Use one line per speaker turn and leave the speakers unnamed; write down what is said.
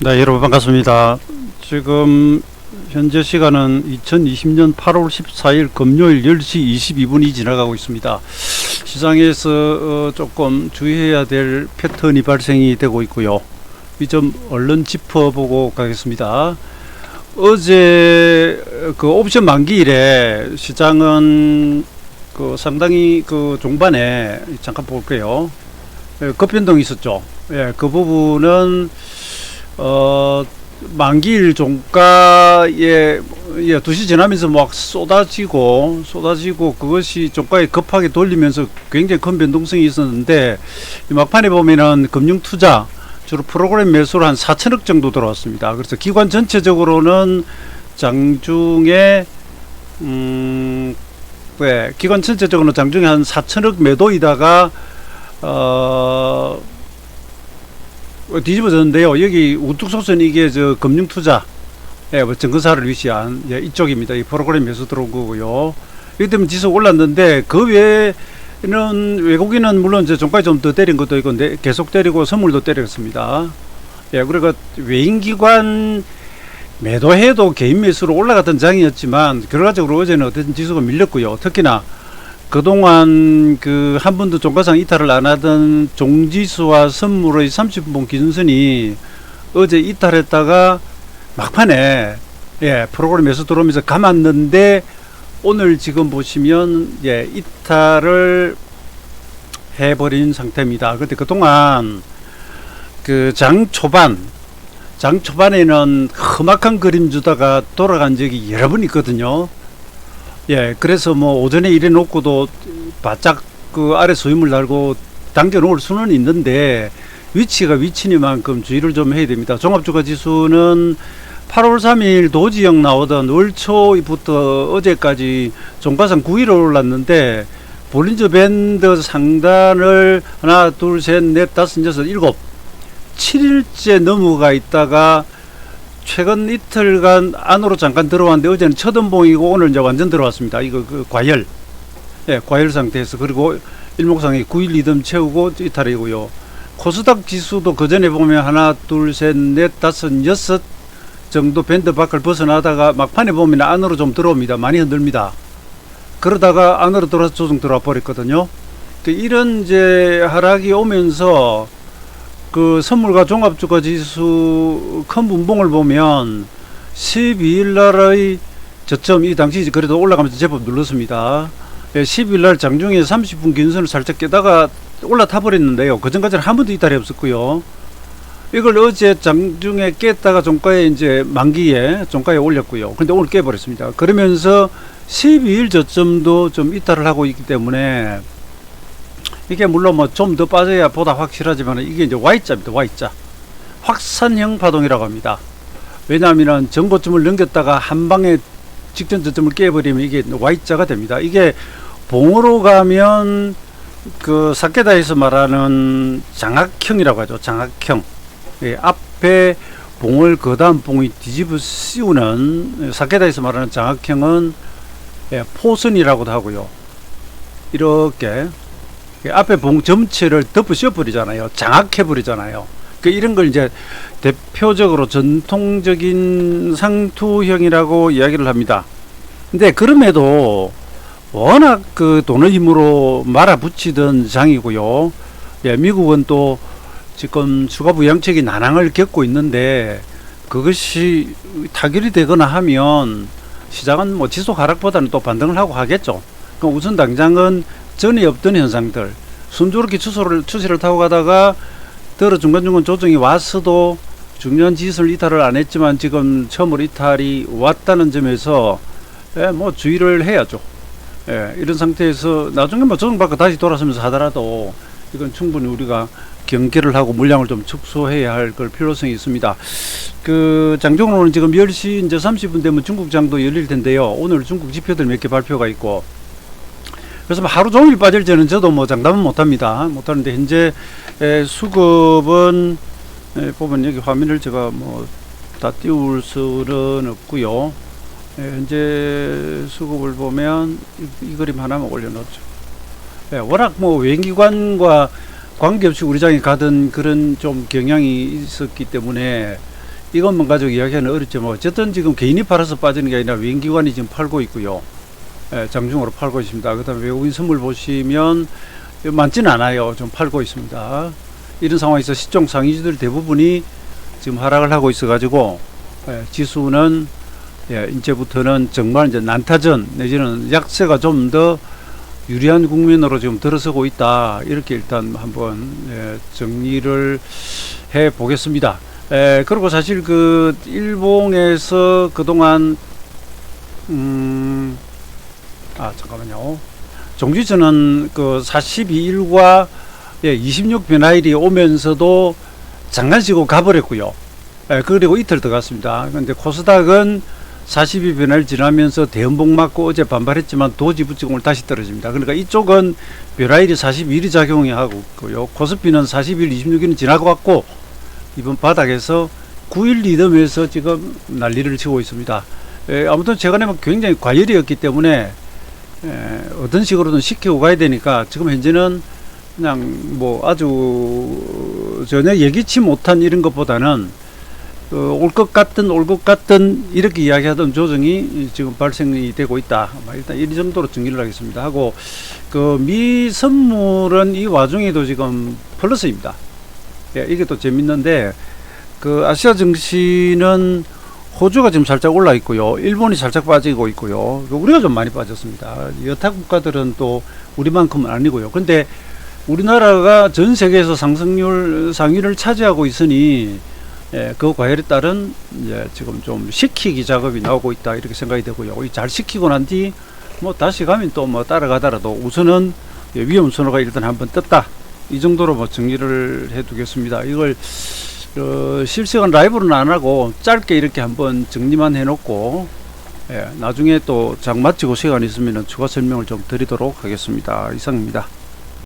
네, 여러분 반갑습니다. 지금 현재 시간은 2020년 8월 14일 금요일 10시 22분이 지나가고 있습니다. 시장에서 조금 주의해야 될 패턴이 발생이 되고 있고요. 이 점 얼른 짚어보고 가겠습니다. 어제 그 옵션 만기일에 시장은 그 상당히 그 종반에 잠깐 볼게요. 급변동이 있었죠. 예, 그 부분은 만기일 종가에 2시 지나면서 막 쏟아지고 그것이 종가에 급하게 돌리면서 굉장히 큰 변동성이 있었는데 막판에 보면은 금융투자 주로 프로그램 매수로 한 4천억 정도 들어왔습니다. 그래서 기관 전체적으로는 장중에 기관 전체적으로는 장중에 한 4천억 매도이다가 뒤집어졌는데요. 여기 우뚝 솟은 이게 저 금융투자, 뭐 증권사를 위시한 이쪽입니다. 이 프로그램 매수 들어온 거고요. 이기 때문에 지수 올랐는데 그 외에는 외국인은 물론 이제 종가에 좀 더 때린 것도 있고 계속 때리고 선물도 때렸습니다. 그러니까 외인기관 매도해도 개인 매수로 올라갔던 장이었지만 결과적으로 어제는 어쨌든 지수가 밀렸고요. 특히나 그동안 그 한 번도 종가상 이탈을 안 하던 종지수와 선물의 30분 기준선이 어제 이탈했다가 막판에 프로그램에서 들어오면서 감았는데 오늘 지금 보시면 이탈을 해버린 상태입니다. 근데 그동안 그 장 초반에는 험악한 그림 주다가 돌아간 적이 여러 번 있거든요. 그래서 뭐 오전에 일해 놓고도 바짝 그 아래 소임을 달고 당겨 놓을 수는 있는데 위치가 위치니만큼 주의를 좀 해야 됩니다. 종합주가 지수는 8월 3일 도지형 나오던 월 초부터 어제까지 종가상 9위로 올랐는데 볼린저 밴드 상단을 하나, 둘, 셋, 넷, 다섯, 여섯, 일곱 7일째 넘어가 있다가 최근 이틀간 안으로 잠깐 들어왔는데 어제는 첫 음봉이고 오늘 이제 완전 들어왔습니다. 이거 그 과열, 과열 상태에서 그리고 일목상에 9일 리듬 채우고 이탈이고요. 코스닥 지수도 그 전에 보면 하나, 둘, 셋, 넷, 다섯, 여섯 정도 밴드 밖을 벗어나다가 막판에 보면 안으로 좀 들어옵니다. 많이 흔들립니다. 그러다가 안으로 들어와서 조정 들어와 버렸거든요. 이런 이제 하락이 오면서 그 선물과 종합주가 지수 큰 분봉을 보면 12일 날의 저점 이 당시 그래도 올라가면서 제법 눌렀습니다. 12일 날 장중에 30분 기준선을 살짝 깨다가 올라타 버렸는데요. 그 전까지는 한 번도 이탈이 없었고요. 이걸 어제 장중에 깼다가 종가에 이제 만기에 종가에 올렸고요. 근데 오늘 깨버렸습니다. 그러면서 12일 저점도 좀 이탈을 하고 있기 때문에 이게 물론 뭐 좀 더 빠져야 보다 확실하지만 이게 이제 Y자입니다. Y자. 확산형 파동이라고 합니다. 왜냐하면 전고점을 넘겼다가 한 방에 직전 저점을 깨버리면 이게 Y자가 됩니다. 이게 봉으로 가면 그 사케다에서 말하는 장악형이라고 하죠. 장악형. 앞에 봉을 그 다음 봉이 뒤집어 씌우는 사케다에서 말하는 장악형은 포선이라고도 하고요. 이렇게 앞에 봉 전체를 덮어 씌워버리잖아요. 장악해버리잖아요. 이런 걸 이제 대표적으로 전통적인 상투형이라고 이야기를 합니다. 근데 그럼에도 워낙 그 돈의 힘으로 말아붙이던 장이고요. 미국은 또 지금 추가 부양책이 난항을 겪고 있는데 그것이 타결이 되거나 하면 시장은 뭐 지속 하락보다는 또 반등을 하고 하겠죠. 우선 당장은 전에 없던 현상들 순조롭게 추세를 타고 가다가 들어 중간중간 조정이 왔어도 중요한 지수를 이탈을 안 했지만 지금 처음으로 이탈이 왔다는 점에서 뭐 주의를 해야죠. 이런 상태에서 나중에 뭐 조정받고 다시 돌아서면서 하더라도 이건 충분히 우리가 경계를 하고 물량을 좀 축소해야 할 걸 필요성이 있습니다. 그 장정으로는 지금 10시 이제 30분 되면 중국장도 열릴 텐데요. 오늘 중국 지표들 몇 개 발표가 있고 그래서 뭐 하루 종일 빠질지는 저도 뭐 장담은 못하는데 현재 수급은 보면 여기 화면을 제가 뭐 다 띄울 수는 없고요. 현재 수급을 보면 이 그림 하나만 올려놓죠. 워낙 뭐 외인기관과 관계없이 우리 장에 가던 그런 좀 경향이 있었기 때문에 이것만 가지고 이야기하는 어렵지만 어쨌든 지금 개인이 팔아서 빠지는 게 아니라 외인기관이 지금 팔고 있고요. 예, 장중으로 팔고 있습니다. 그 다음에 외국인 선물 보시면 많지는 않아요. 좀 팔고 있습니다. 이런 상황에서 시총 상위주들 대부분이 지금 하락을 하고 있어 가지고 예, 지수는 예, 이제부터는 정말 이제 난타전 내지는 약세가 좀 더 유리한 국면으로 지금 들어서고 있다. 이렇게 일단 한번 예, 정리를 해 보겠습니다. 그리고 사실 그 일봉에서 그동안 잠깐만요. 종지선은 그 42일과 예, 26 변화일이 오면서도 잠깐 쉬고 가버렸고요. 그리고 이틀 더 갔습니다. 근데 코스닥은 42 변화일 지나면서 대음봉 맞고 어제 반발했지만 도지 붙이고 오늘 다시 떨어집니다. 그러니까 이쪽은 변화일이 42일이 작용이 하고 있고요. 코스피는 40일, 26일은 지나고 갔고 이번 바닥에서 9일 리듬에서 지금 난리를 치고 있습니다. 아무튼 최근에 굉장히 과열이었기 때문에 어떤 식으로든 시키고 가야 되니까 지금 현재는 그냥 뭐 아주 전혀 예기치 못한 이런 것보다는 올 것 같든 이렇게 이야기하던 조정이 지금 발생이 되고 있다. 일단 이 정도로 정리를 하겠습니다. 하고 그 미 선물은 이 와중에도 지금 플러스입니다. 예, 이게 또 재밌는데 그 아시아 증시는 호주가 지금 살짝 올라 있고요. 일본이 살짝 빠지고 있고요. 우리가 좀 많이 빠졌습니다. 여타 국가들은 또 우리만큼은 아니고요. 근데 우리나라가 전 세계에서 상승률 상위를 차지하고 있으니 예, 그 과열에 따른 이제 지금 좀 식히기 작업이 나오고 있다 이렇게 생각이 되고요. 잘 식히고 난 뒤 뭐 다시 가면 또 뭐 따라가더라도 우선은 예, 위험 신호가 일단 한번 떴다 이 정도로 뭐 정리를 해두겠습니다. 이걸 실시간 라이브는 안 하고 짧게 이렇게 한번 정리만 해놓고 예, 나중에 또 장 마치고 시간 있으면 추가 설명을 좀 드리도록 하겠습니다. 이상입니다.